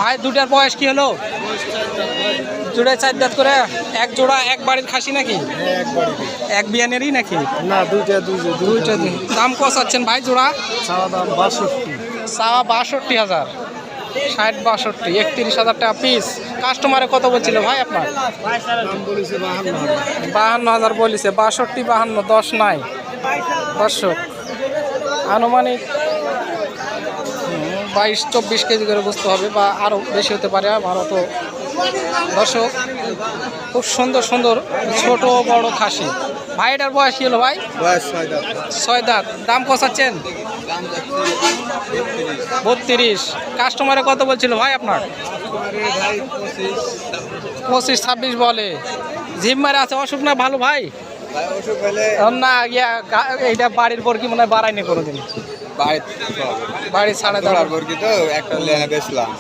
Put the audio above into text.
ভাই দুটার বয়স কি হলো? জোড়ায় 4 দাঁত করে। এক জোড়া এক বাড়ির খাসি নাকি? এক বিয়ানেরই নাকি? না, দুইটা। দাম কত চাচ্ছেন ভাই জোড়া? চাওয়া দাম 62। চাওয়া 62,000। 60 62 31,000 টাকা পিস। কাস্টমারে কত বলছিল ভাই আপনার? দাম বলেছে 52,000। 52,000 বলেছে। 62 52 10 নাই দর্শক। আনুমানিক 22-24 কেজি করে বুঝতে হবে, বা আরও বেশি হতে পারে। আমারও তো দর্শক খুব সুন্দর সুন্দর ছোট বড় খাসি। ভাই এটার বয়স কি হলো ভাই? বয়স 6 দাঁত। 6 দাঁত। দাম কষাচ্ছেন? 32। কাস্টমারে কত বলছিল ভাই আপনার? 25-26 বলে। জিম্মারে আছে অসুখ না ভালো ভাই? ওষুধ হলে না এইটা বাড়ির পর কি মনে হয় বাড়ায়নি কোনোদিন? বাড়ি ছাড়া দেওয়ার তো একটা লেনে বেচলাম।